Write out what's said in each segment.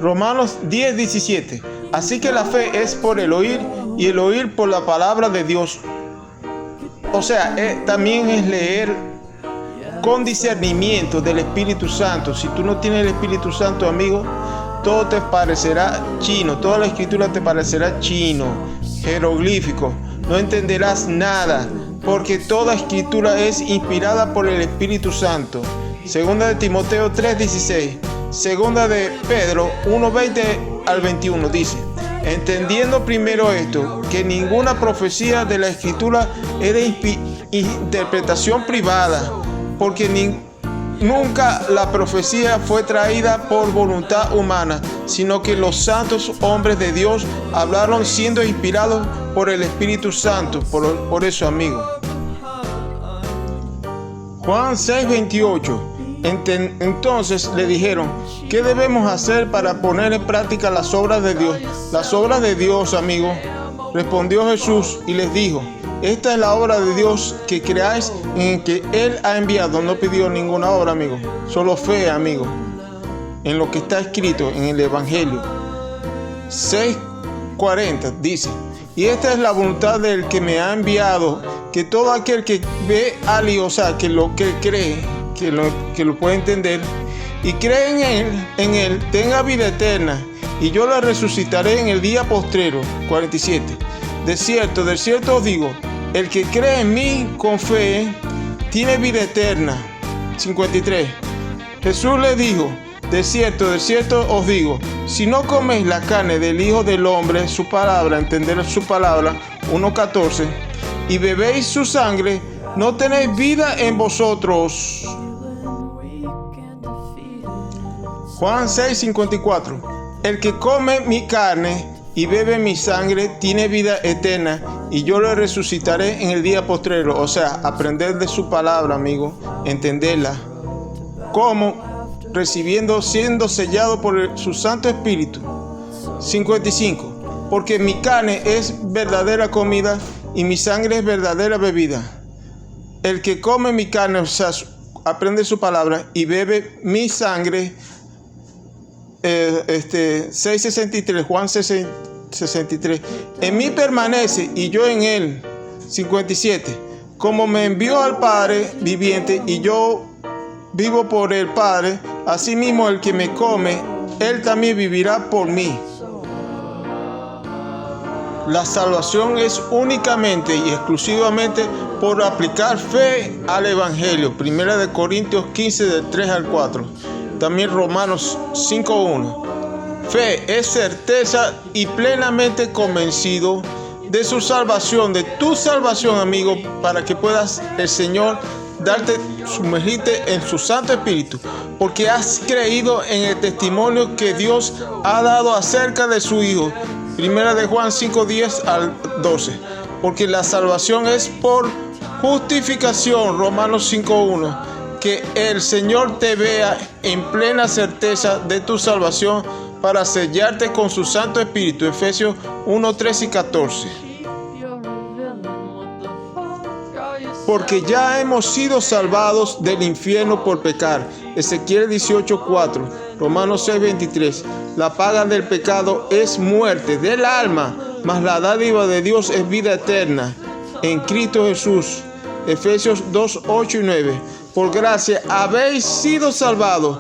Romanos 10:17. Así que la fe es por el oír y el oír por la palabra de Dios. O sea, también es leer con discernimiento del Espíritu Santo. Si tú no tienes el Espíritu Santo, amigo, todo te parecerá chino, toda la escritura te parecerá chino, jeroglífico, no entenderás nada, porque toda escritura es inspirada por el Espíritu Santo. Segunda de Timoteo 3:16, segunda de Pedro 1:20 al 21 dice: entendiendo primero esto, que ninguna profecía de la escritura es de interpretación privada, porque nunca la profecía fue traída por voluntad humana, sino que los santos hombres de Dios hablaron siendo inspirados por el Espíritu Santo. Por eso, amigo. Juan 6:28. Entonces le dijeron: ¿qué debemos hacer para poner en práctica las obras de Dios? Las obras de Dios, amigo. Respondió Jesús y les dijo: esta es la obra de Dios, que creáis en que Él ha enviado. No pidió ninguna obra, amigo. Solo fe, amigo, en lo que está escrito en el Evangelio. 6:40 dice: y esta es la voluntad del que me ha enviado, que todo aquel que ve al Hijo, o sea, que lo que cree, que lo puede entender, y cree en él, tenga vida eterna, y yo la resucitaré en el día postrero. 47. De cierto os digo, el que cree en mí con fe tiene vida eterna. 53. Jesús le dijo: de cierto os digo, si no coméis la carne del Hijo del Hombre, su palabra, entender su palabra, 1:14, y bebéis su sangre, no tenéis vida en vosotros. Juan 6:54. El que come mi carne y bebe mi sangre tiene vida eterna, y yo lo resucitaré en el día postrero. O sea, aprender de su palabra, amigo, entenderla. ¿Cómo? Recibiendo, siendo sellado por su Santo Espíritu. 55. Porque mi carne es verdadera comida y mi sangre es verdadera bebida. El que come mi carne, o sea, aprende su palabra y bebe mi sangre. 6:63, Juan 6:63. En mí permanece y yo en él. 57. Como me envió al Padre viviente y yo vivo por el Padre, asimismo el que me come, él también vivirá por mí. La salvación es únicamente y exclusivamente por aplicar fe al Evangelio. Primera de Corintios 15, del 3 al 4. También Romanos 5:1. Fe es certeza y plenamente convencido de su salvación, de tu salvación, amigo, para que puedas el Señor darte, sumergirte en su Santo Espíritu, porque has creído en el testimonio que Dios ha dado acerca de su Hijo. Primera de Juan 5:10 al 12. Porque la salvación es por justificación. Romanos 5:1. Que el Señor te vea en plena certeza de tu salvación para sellarte con su Santo Espíritu. Efesios 1:13 y 14. Porque ya hemos sido salvados del infierno por pecar. Ezequiel 18:4. Romanos 6:23. La paga del pecado es muerte del alma, mas la dádiva de Dios es vida eterna en Cristo Jesús. Efesios 2:8 y 9. Por gracia habéis sido salvados,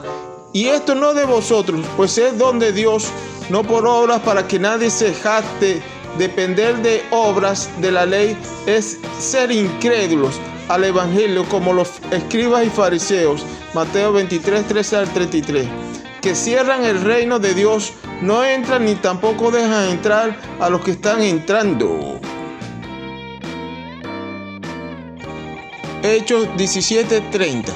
y esto no de vosotros, pues es don de Dios, no por obras, para que nadie se jacte. Depender de obras de la ley es ser incrédulos al Evangelio, como los escribas y fariseos. Mateo 23, 13 al 33. Que cierran el reino de Dios, no entran ni tampoco dejan entrar a los que están entrando. Hechos 17:30.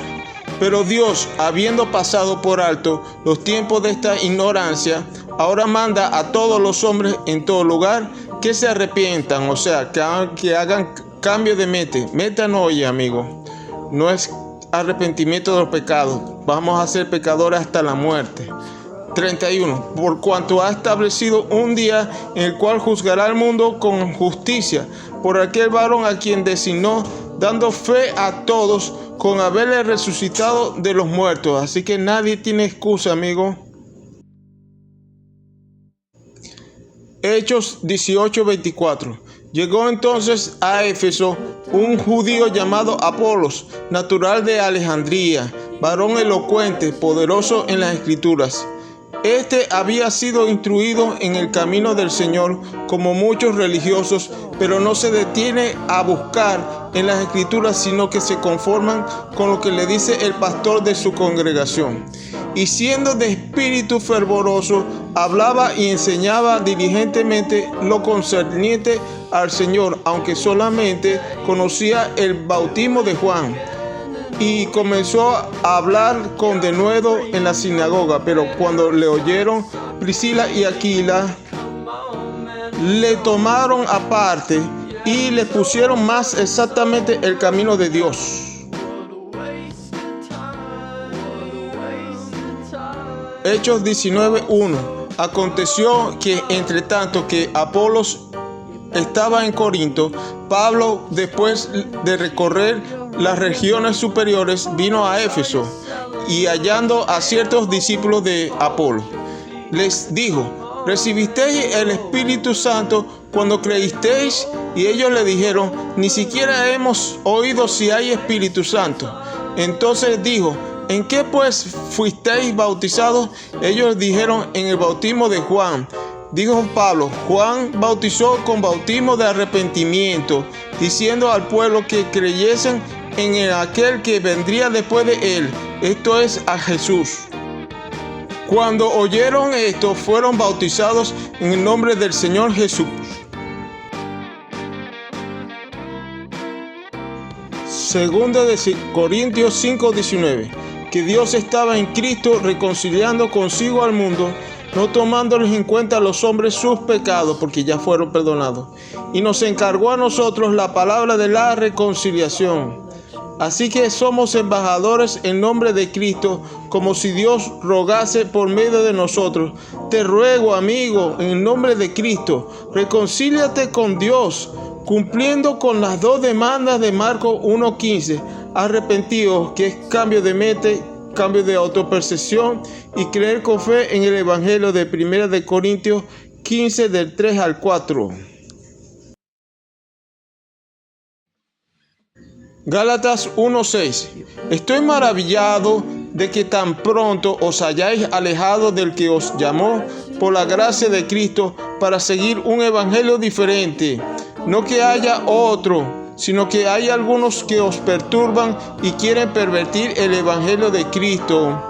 Pero Dios, habiendo pasado por alto los tiempos de esta ignorancia, ahora manda a todos los hombres en todo lugar que se arrepientan, o sea, que hagan cambio de mente. Meta no, oye, amigo, no es arrepentimiento de los pecados. Vamos a ser pecadores hasta la muerte. 31. Por cuanto ha establecido un día en el cual juzgará al mundo con justicia por aquel varón a quien designó, dando fe a todos con haberle resucitado de los muertos. Así que nadie tiene excusa, amigo. Hechos 18:24. Llegó entonces a Éfeso un judío llamado Apolos, natural de Alejandría, varón elocuente, poderoso en las Escrituras. Este había sido instruido en el camino del Señor como muchos religiosos, pero no se detiene a buscar en las Escrituras, sino que se conforman con lo que le dice el pastor de su congregación. Y siendo de espíritu fervoroso, hablaba y enseñaba diligentemente lo concerniente al Señor, aunque solamente conocía el bautismo de Juan. Y comenzó a hablar con denuedo en la sinagoga, pero cuando le oyeron Priscila y Aquila, le tomaron aparte y le pusieron más exactamente el camino de Dios. Hechos 19:1. Aconteció que entre tanto que Apolos estaba en Corinto, Pablo, después de recorrer las regiones superiores, vino a Éfeso, y hallando a ciertos discípulos de Apolo, les dijo: ¿recibisteis el Espíritu Santo cuando creísteis? Y ellos le dijeron: ni siquiera hemos oído si hay Espíritu Santo. Entonces dijo: ¿en qué pues fuisteis bautizados? Ellos dijeron: en el bautismo de Juan. Dijo Pablo: Juan bautizó con bautismo de arrepentimiento, diciendo al pueblo que creyesen en aquel que vendría después de él, esto es, a Jesús. Cuando oyeron esto, fueron bautizados en el nombre del Señor Jesús. Segunda de Corintios 5:19. Que Dios estaba en Cristo reconciliando consigo al mundo, no tomándoles en cuenta a los hombres sus pecados, porque ya fueron perdonados. Y nos encargó a nosotros la palabra de la reconciliación. Así que somos embajadores en nombre de Cristo, como si Dios rogase por medio de nosotros. Te ruego, amigo, en nombre de Cristo, reconcíliate con Dios, cumpliendo con las dos demandas de Marcos 1:15. Arrepentidos, que es cambio de mente, cambio de autopercepción, y creer con fe en el Evangelio de 1 de Corintios 15 del 3 al 4. Gálatas 1:6. Estoy maravillado de que tan pronto os hayáis alejado del que os llamó por la gracia de Cristo para seguir un evangelio diferente. No que haya otro, sino que hay algunos que os perturban y quieren pervertir el evangelio de Cristo.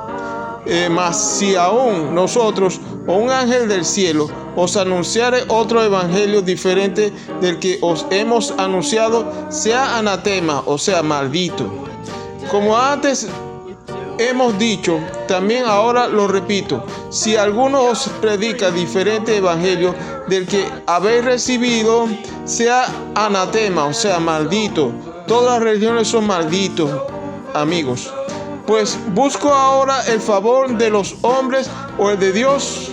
Mas si aún nosotros o un ángel del cielo os anunciare otro evangelio diferente del que os hemos anunciado, sea anatema, o sea, maldito. Como antes hemos dicho, también ahora lo repito: si alguno os predica diferente evangelio del que habéis recibido, sea anatema, o sea, maldito. Todas las religiones son malditos, amigos. Pues busco ahora el favor de los hombres o el de Dios,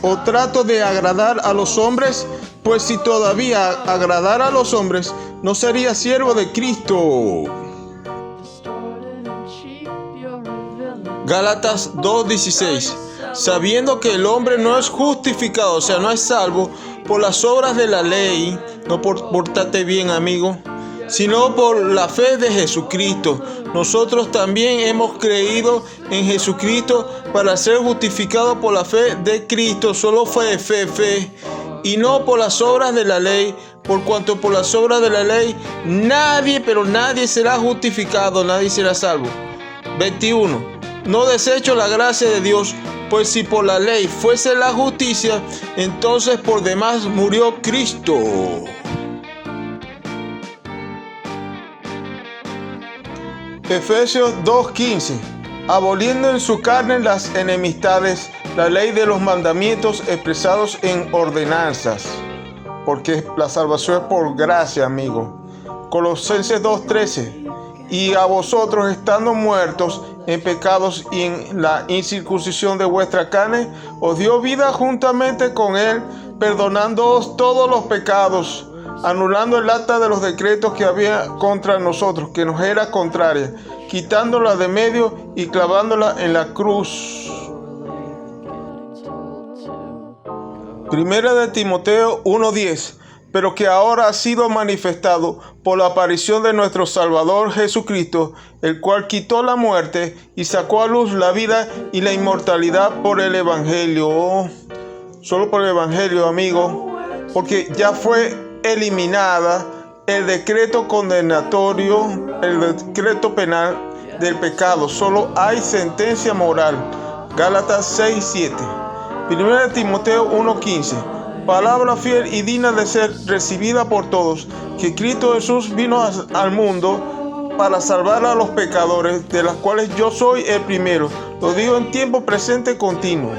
o trato de agradar a los hombres, pues si todavía agradara a los hombres, no sería siervo de Cristo. Gálatas 2:16. Sabiendo que el hombre no es justificado, o sea, no es salvo por las obras de la ley, no por portarte bien, amigo, sino por la fe de Jesucristo. Nosotros también hemos creído en Jesucristo para ser justificados por la fe de Cristo. Solo fe, y no por las obras de la ley, por cuanto por las obras de la ley nadie será justificado, nadie será salvo. 21. No desecho la gracia de Dios, pues si por la ley fuese la justicia, entonces por demás murió Cristo. Efesios 2:15. Aboliendo en su carne las enemistades, la ley de los mandamientos expresados en ordenanzas, porque la salvación es por gracia, amigo. Colosenses 2:13. Y a vosotros, estando muertos en pecados y en la incircuncisión de vuestra carne, os dio vida juntamente con él, perdonándoos todos los pecados, anulando el acta de los decretos que había contra nosotros, que nos era contraria, quitándola de medio y clavándola en la cruz. Primera de Timoteo 1:10. Pero que ahora ha sido manifestado por la aparición de nuestro Salvador Jesucristo, el cual quitó la muerte y sacó a luz la vida y la inmortalidad por el Evangelio. Solo por el Evangelio, amigo, porque ya fue eliminada el decreto condenatorio, el decreto penal del pecado. Solo hay sentencia moral. Gálatas 6:7. Primera de Timoteo 1:15. Palabra fiel y digna de ser recibida por todos, que Cristo Jesús vino al mundo para salvar a los pecadores, de los cuales yo soy el primero. Lo digo en tiempo presente continuo.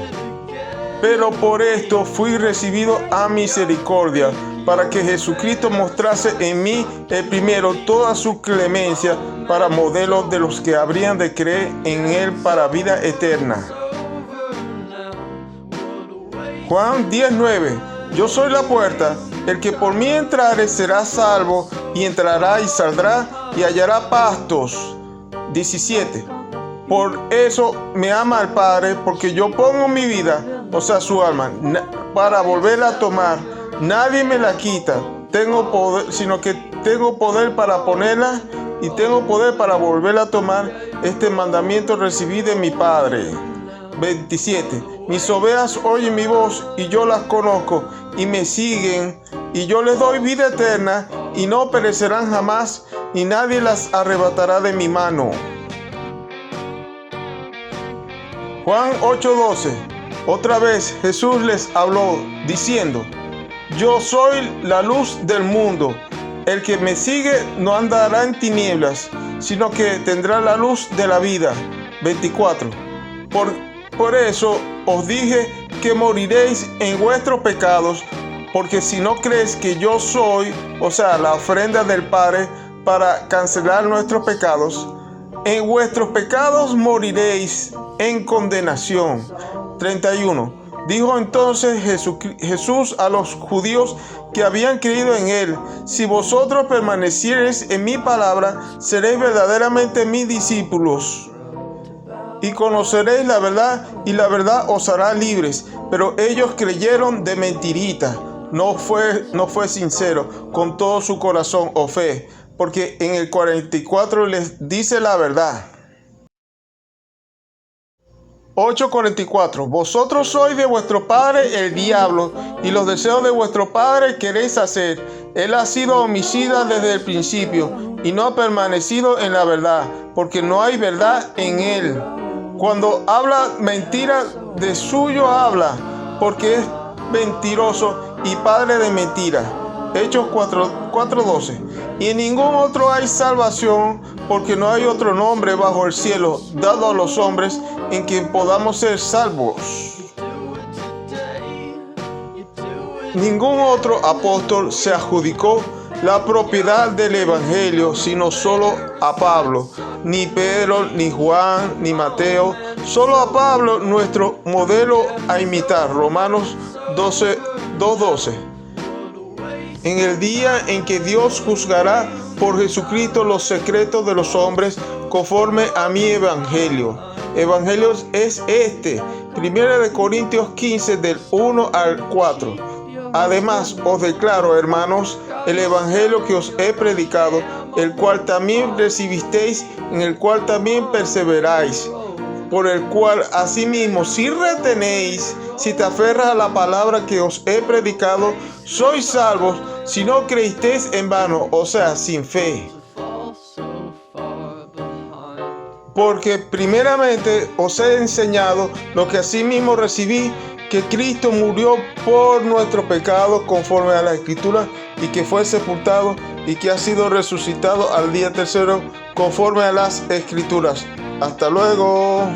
Pero por esto fui recibido a misericordia, para que Jesucristo mostrase en mí el primero toda su clemencia, para modelo de los que habrían de creer en él para vida eterna. Juan 10:9. Yo soy la puerta, el que por mí entrare será salvo, y entrará y saldrá y hallará pastos. 17. Por eso me ama el Padre, porque yo pongo mi vida, o sea su alma, para volverla a tomar. Nadie me la quita, tengo poder, sino que tengo poder para ponerla y tengo poder para volverla a tomar. Este mandamiento recibí de mi Padre. 27. Mis ovejas oyen mi voz y yo las conozco y me siguen, y yo les doy vida eterna y no perecerán jamás, y nadie las arrebatará de mi mano. Juan 8:12. Otra vez Jesús les habló diciendo: Yo soy la luz del mundo. El que me sigue no andará en tinieblas, sino que tendrá la luz de la vida. 24. Por eso os dije que moriréis en vuestros pecados, porque si no crees que yo soy, o sea, la ofrenda del Padre para cancelar nuestros pecados, en vuestros pecados moriréis en condenación. 31. Dijo entonces Jesús a los judíos que habían creído en él: Si vosotros permaneciereis en mi palabra, seréis verdaderamente mis discípulos, y conoceréis la verdad, y la verdad os hará libres. Pero ellos creyeron de mentirita. No fue sincero con todo su corazón o fe, porque en el 44 les dice la verdad. 8:44. Vosotros sois de vuestro padre el diablo, y los deseos de vuestro padre queréis hacer. Él ha sido homicida desde el principio, y no ha permanecido en la verdad, porque no hay verdad en él. Cuando habla mentira, de suyo habla, porque es mentiroso y padre de mentira. Hechos 4:12. Y en ningún otro hay salvación, porque no hay otro nombre bajo el cielo dado a los hombres en quien podamos ser salvos. Ningún otro apóstol se adjudicó la propiedad del Evangelio, sino solo a Pablo. Ni Pedro, ni Juan, ni Mateo, solo a Pablo, nuestro modelo a imitar. Romanos 2:12. En el día en que Dios juzgará por Jesucristo los secretos de los hombres, conforme a mi evangelio. Evangelio es este, 1 Corintios 15, del 1 al 4. Además, os declaro, hermanos, el evangelio que os he predicado, el cual también recibisteis, en el cual también perseveráis, por el cual asimismo, si retenéis, si te aferras a la palabra que os he predicado, sois salvos, si no creísteis en vano, o sea, sin fe. Porque primeramente os he enseñado lo que asimismo recibí, que Cristo murió por nuestro pecado conforme a la Escritura, y que fue sepultado y que ha sido resucitado al día tercero conforme a las Escrituras. Hasta luego.